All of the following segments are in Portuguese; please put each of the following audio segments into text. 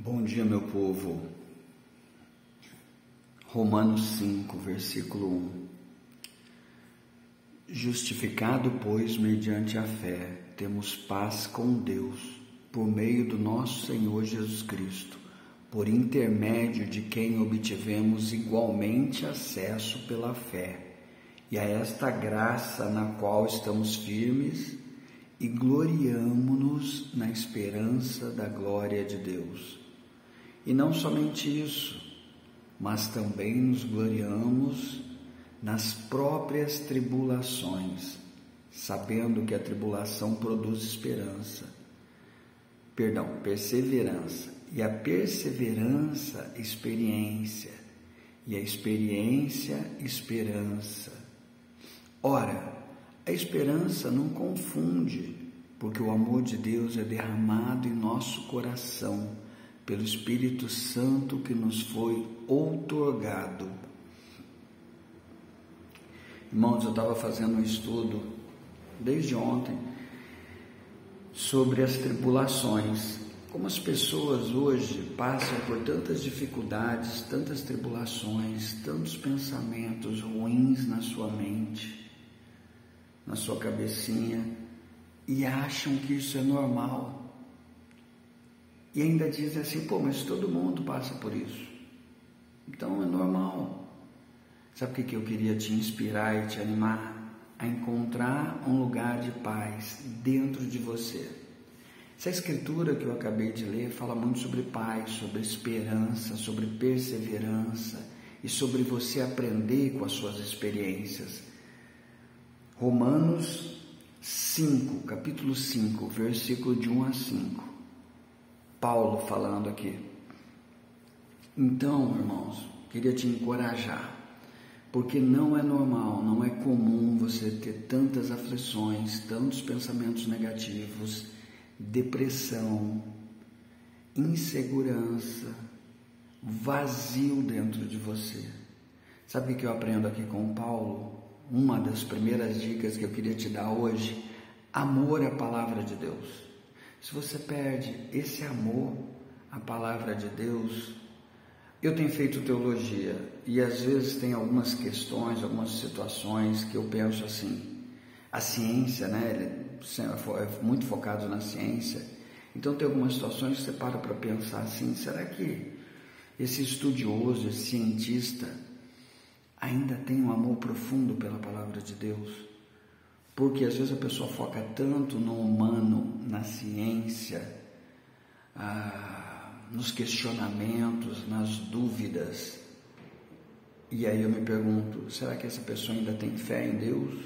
Bom dia, meu povo. Romanos 5, versículo 1. Justificado, pois, mediante a fé, temos paz com Deus, por meio do nosso Senhor Jesus Cristo, por intermédio de quem obtivemos igualmente acesso pela fé, e a esta graça na qual estamos firmes e gloriamo-nos na esperança da glória de Deus. E não somente isso, mas também nos gloriamos nas próprias tribulações, sabendo que a tribulação produz perseverança, e a perseverança, experiência, e a experiência, esperança. Ora, a esperança não confunde, porque o amor de Deus é derramado em nosso coração pelo Espírito Santo que nos foi outorgado. Irmãos, eu estava fazendo um estudo desde ontem sobre as tribulações, como as pessoas hoje passam por tantas dificuldades, tantas tribulações, tantos pensamentos ruins na sua mente, na sua cabecinha, e acham que isso é normal. E ainda dizem assim, mas todo mundo passa por isso, então é normal. Sabe o que eu queria te inspirar e te animar? A encontrar um lugar de paz dentro de você. Essa escritura que eu acabei de ler fala muito sobre paz, sobre esperança, sobre perseverança e sobre você aprender com as suas experiências. Romanos 5, capítulo 5, versículo de 1 a 5. Paulo falando aqui. Então, irmãos, queria te encorajar, porque não é normal, não é comum você ter tantas aflições, tantos pensamentos negativos, depressão, insegurança, vazio dentro de você. Sabe o que eu aprendo aqui com Paulo? Uma das primeiras dicas que eu queria te dar hoje: amor à palavra de Deus. Se você perde esse amor à palavra de Deus, eu tenho feito teologia e às vezes tem algumas questões, algumas situações que eu penso assim, a ciência, ele é muito focado na ciência, então tem algumas situações que você para pensar assim, será que esse estudioso, esse cientista ainda tem um amor profundo pela palavra de Deus? Porque às vezes a pessoa foca tanto no humano, na ciência, nos questionamentos, nas dúvidas. E aí eu me pergunto, será que essa pessoa ainda tem fé em Deus?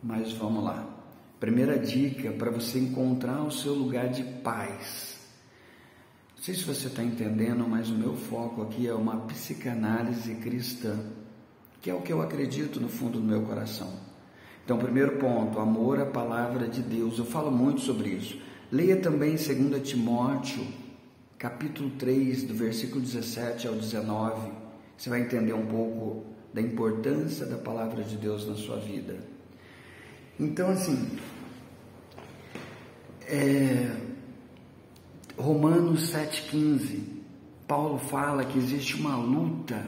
Mas vamos lá. Primeira dica para você encontrar o seu lugar de paz. Não sei se você está entendendo, mas o meu foco aqui é uma psicanálise cristã, que é o que eu acredito no fundo do meu coração. Então, primeiro ponto, amor à palavra de Deus. Eu falo muito sobre isso. Leia também 2 Timóteo, capítulo 3, do versículo 17 ao 19. Você vai entender um pouco da importância da palavra de Deus na sua vida. Então, assim, Romanos 7,15, Paulo fala que existe uma luta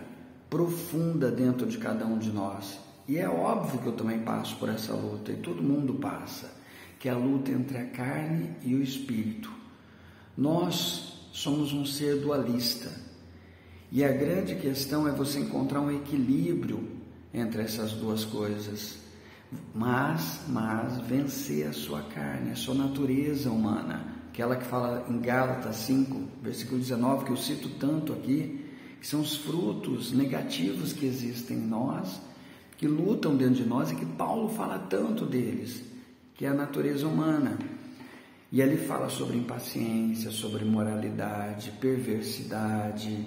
profunda dentro de cada um de nós. E é óbvio que eu também passo por essa luta, e todo mundo passa, que é a luta entre a carne e o espírito. Nós somos um ser dualista, e a grande questão é você encontrar um equilíbrio entre essas duas coisas, mas vencer a sua carne, a sua natureza humana, aquela que fala em Gálatas 5, versículo 19, que eu cito tanto aqui, que são os frutos negativos que existem em nós, que lutam dentro de nós e que Paulo fala tanto deles, que é a natureza humana. E ele fala sobre impaciência, sobre imoralidade, perversidade,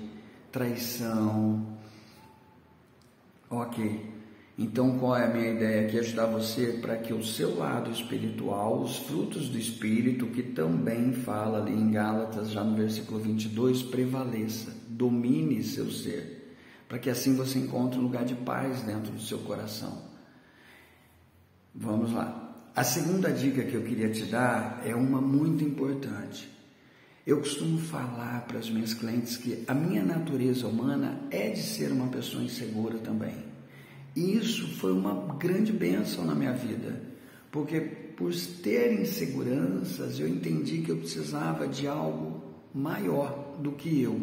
traição. Ok, então qual é a minha ideia aqui? Ajudar você para que o seu lado espiritual, os frutos do Espírito, que também fala ali em Gálatas, já no versículo 22, prevaleça, domine seu ser, para que assim você encontre um lugar de paz dentro do seu coração. Vamos lá. A segunda dica que eu queria te dar é uma muito importante. Eu costumo falar para as minhas clientes que a minha natureza humana é de ser uma pessoa insegura também. E isso foi uma grande bênção na minha vida, porque por ter inseguranças eu entendi que eu precisava de algo maior do que eu.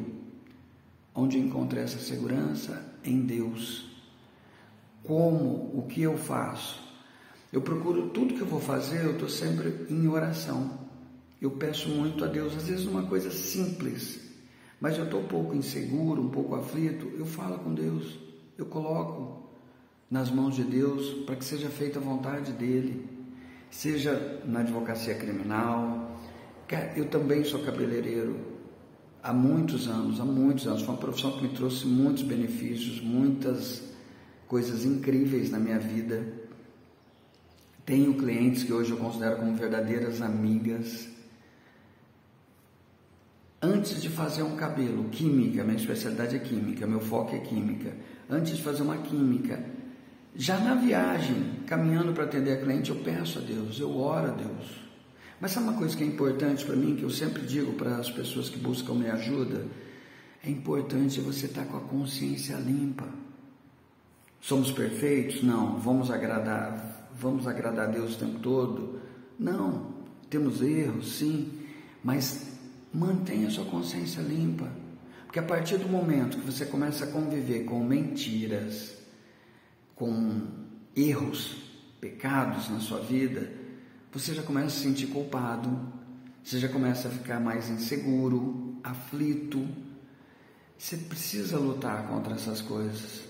Onde eu encontrei essa segurança? Em Deus. Como? O que eu faço? Eu procuro tudo que eu vou fazer, eu estou sempre em oração. Eu peço muito a Deus, às vezes uma coisa simples, mas eu estou um pouco inseguro, um pouco aflito, eu falo com Deus, eu coloco nas mãos de Deus para que seja feita a vontade dEle, seja na advocacia criminal. Eu também sou cabeleireiro há muitos anos, foi uma profissão que me trouxe muitos benefícios, muitas coisas incríveis na minha vida. Tenho clientes que hoje eu considero como verdadeiras amigas. Antes de fazer um cabelo, química, minha especialidade é química, meu foco é química. Antes de fazer uma química, já na viagem, caminhando para atender a cliente, eu peço a Deus, eu oro a Deus. Mas sabe uma coisa que é importante para mim, que eu sempre digo para as pessoas que buscam minha ajuda? É importante você estar com a consciência limpa. Somos perfeitos? Não. Vamos agradar a Deus o tempo todo? Não. Temos erros? Sim. Mas mantenha a sua consciência limpa, porque a partir do momento que você começa a conviver com mentiras, com erros, pecados na sua vida, você já começa a se sentir culpado, você já começa a ficar mais inseguro, aflito. Você precisa lutar contra essas coisas.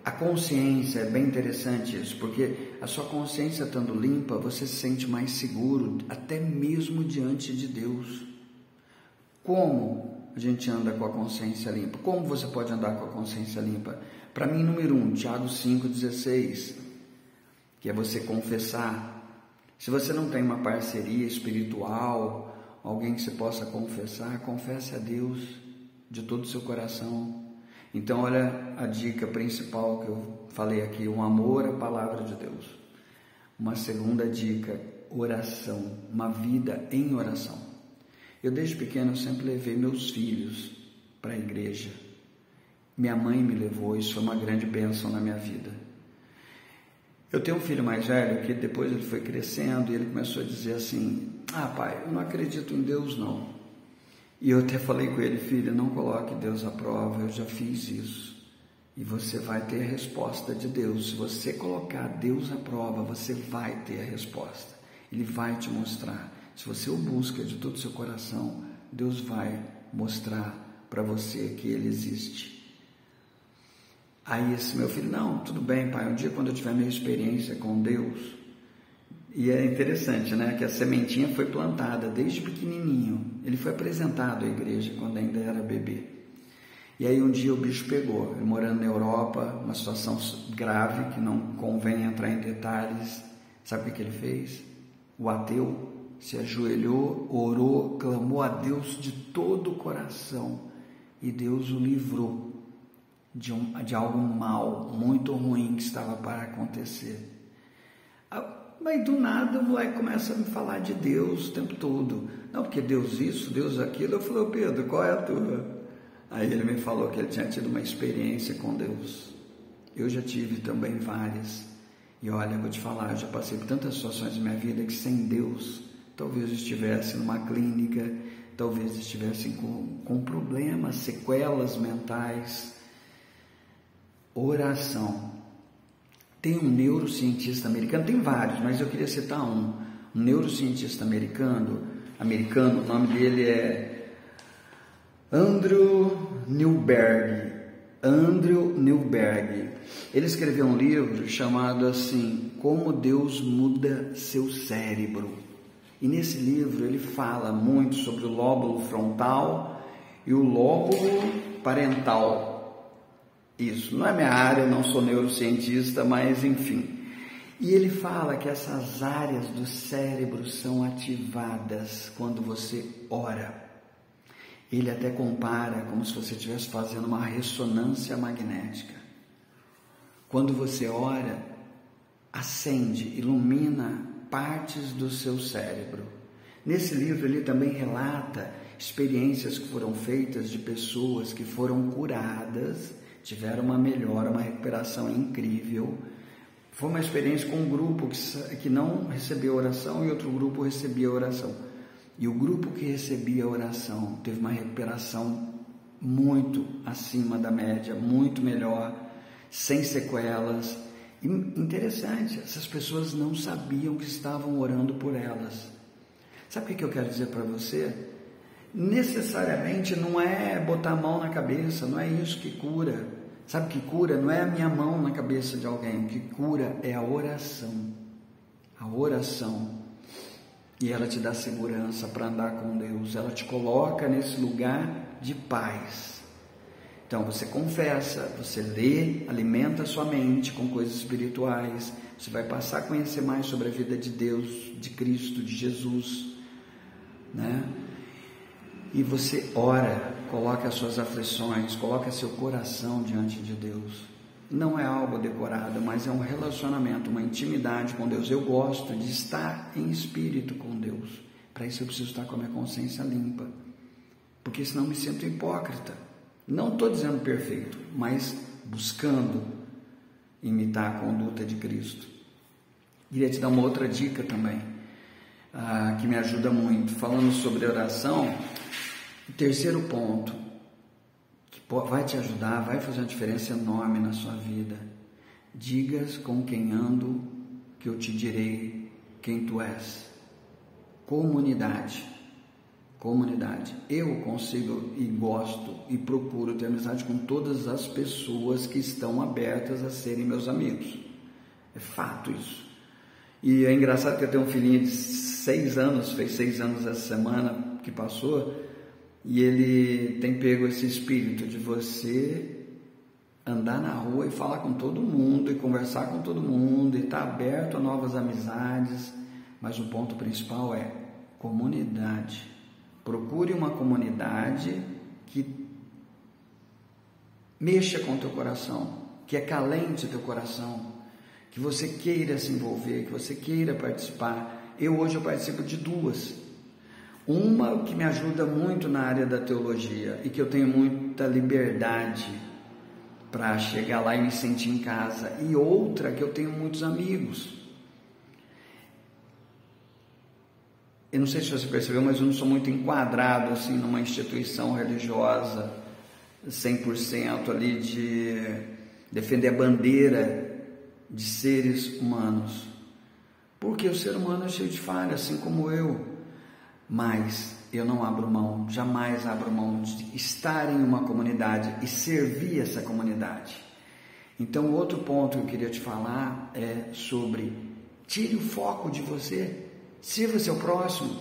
A consciência, é bem interessante isso, porque a sua consciência estando limpa, você se sente mais seguro, até mesmo diante de Deus. Como a gente anda com a consciência limpa? Como você pode andar com a consciência limpa? Para mim, número 1, Tiago 5,16, que é você confessar. Se você não tem uma parceria espiritual, alguém que você possa confessar, confesse a Deus de todo o seu coração. Então, olha a dica principal que eu falei aqui, o amor à palavra de Deus. Uma segunda dica, oração, uma vida em oração. Eu desde pequeno eu sempre levei meus filhos para a igreja. Minha mãe me levou, isso foi uma grande bênção na minha vida. Eu tenho um filho mais velho que depois ele foi crescendo e ele começou a dizer assim, pai, eu não acredito em Deus não. E eu até falei com ele, filho, não coloque Deus à prova, eu já fiz isso. E você vai ter a resposta de Deus. Se você colocar Deus à prova, você vai ter a resposta. Ele vai te mostrar. Se você o busca de todo o seu coração, Deus vai mostrar para você que Ele existe. Aí esse meu filho, não, tudo bem, pai, um dia quando eu tiver minha experiência com Deus. E é interessante, né, que a sementinha foi plantada desde pequenininho. Ele foi apresentado à igreja quando ainda era bebê. E aí um dia o bicho pegou, ele morando na Europa, uma situação grave que não convém entrar em detalhes. Sabe o que ele fez? O ateu se ajoelhou, orou, clamou a Deus de todo o coração e Deus o livrou de algo mal, muito ruim que estava para acontecer. Mas do nada o moleque começa a me falar de Deus o tempo todo. Não, porque Deus isso, Deus aquilo. Eu falei, Pedro, qual é a tua? Aí ele me falou que ele tinha tido uma experiência com Deus. Eu já tive também várias. E olha, eu vou te falar, eu já passei por tantas situações na minha vida que sem Deus, talvez eu estivesse numa clínica, talvez estivesse com problemas, sequelas mentais. Oração. Tem um neurocientista americano, tem vários, mas eu queria citar um neurocientista americano, o nome dele é Andrew Newberg. Ele escreveu um livro chamado assim, Como Deus Muda Seu Cérebro. E nesse livro ele fala muito sobre o lóbulo frontal e o lóbulo parental. Isso, não é minha área, eu não sou neurocientista, mas enfim. E ele fala que essas áreas do cérebro são ativadas quando você ora. Ele até compara como se você estivesse fazendo uma ressonância magnética. Quando você ora, acende, ilumina partes do seu cérebro. Nesse livro ele também relata experiências que foram feitas de pessoas que foram curadas, tiveram uma melhora, uma recuperação incrível. Foi uma experiência com um grupo que não recebia oração e outro grupo recebia oração. E o grupo que recebia oração teve uma recuperação muito acima da média, muito melhor, sem sequelas. E interessante, essas pessoas não sabiam que estavam orando por elas. Sabe o que eu quero dizer para você? Necessariamente não é botar a mão na cabeça, não é isso que cura. Sabe o que cura? Não é a minha mão na cabeça de alguém, o que cura é a oração. A oração. E ela te dá segurança para andar com Deus, ela te coloca nesse lugar de paz. Então você confessa, você lê, alimenta a sua mente com coisas espirituais, você vai passar a conhecer mais sobre a vida de Deus, de Cristo, de Jesus, né? E você ora, coloca as suas aflições, coloca seu coração diante de Deus. Não é algo decorado, mas é um relacionamento, uma intimidade com Deus. Eu gosto de estar em espírito com Deus. Para isso eu preciso estar com a minha consciência limpa, porque senão me sinto hipócrita. Não estou dizendo perfeito, mas buscando imitar a conduta de Cristo. Queria te dar uma outra dica também, que me ajuda muito. Falando sobre oração, o terceiro ponto, que vai te ajudar, vai fazer uma diferença enorme na sua vida. Digas com quem ando, que eu te direi quem tu és. Comunidade. Eu consigo e gosto e procuro ter amizade com todas as pessoas que estão abertas a serem meus amigos. É fato isso. E é engraçado que eu tenho um filhinho de 6 anos, fez 6 anos essa semana que passou, e ele tem pego esse espírito de você andar na rua e falar com todo mundo, e conversar com todo mundo, e estar aberto a novas amizades, mas o ponto principal é comunidade. Procure uma comunidade que mexa com o teu coração, que acalente o teu coração, que você queira se envolver, que você queira participar. Hoje eu participo de 2. Uma que me ajuda muito na área da teologia e que eu tenho muita liberdade para chegar lá e me sentir em casa, e outra que eu tenho muitos amigos. Eu não sei se você percebeu, mas eu não sou muito enquadrado assim numa instituição religiosa 100% ali de defender a bandeira de seres humanos, porque o ser humano é cheio de falhas, assim como eu. Mas eu não abro mão, jamais abro mão de estar em uma comunidade e servir essa comunidade. Então, outro ponto que eu queria te falar é sobre tire o foco de você, sirva seu próximo,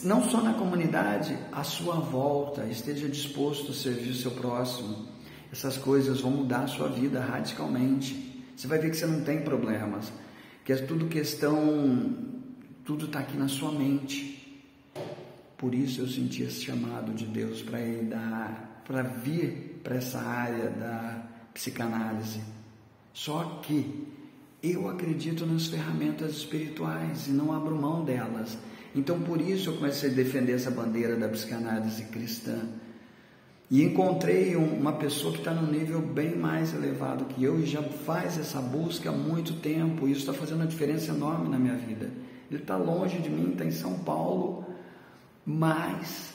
não só na comunidade, à sua volta, esteja disposto a servir o seu próximo. Essas coisas vão mudar a sua vida radicalmente. Você vai ver que você não tem problemas, que é tudo questão, tudo está aqui na sua mente. Por isso eu senti esse chamado de Deus para vir para essa área da psicanálise. Só que eu acredito nas ferramentas espirituais e não abro mão delas. Então por isso eu comecei a defender essa bandeira da psicanálise cristã. E encontrei uma pessoa que está num nível bem mais elevado que eu e já faz essa busca há muito tempo. E isso está fazendo uma diferença enorme na minha vida. Ele está longe de mim, está em São Paulo, mas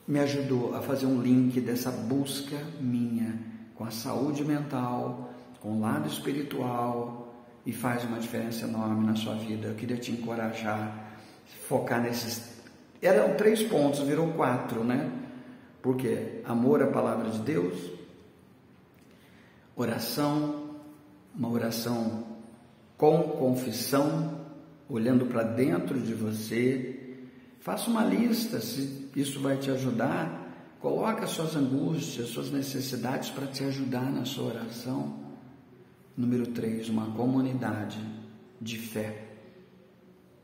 me ajudou a fazer um link dessa busca minha com a saúde mental, com o lado espiritual, e faz uma diferença enorme na sua vida. Eu queria te encorajar, focar nesses... Eram 3 pontos, virou 4, né? Porque amor à palavra de Deus, oração, uma oração com confissão, olhando para dentro de você. Faça uma lista, se isso vai te ajudar. Coloque as suas angústias, suas necessidades para te ajudar na sua oração. Número 3, uma comunidade de fé.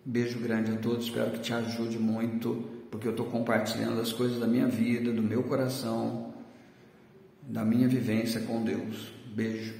Beijo grande a todos, espero que te ajude muito, porque eu estou compartilhando as coisas da minha vida, do meu coração, da minha vivência com Deus. Beijo.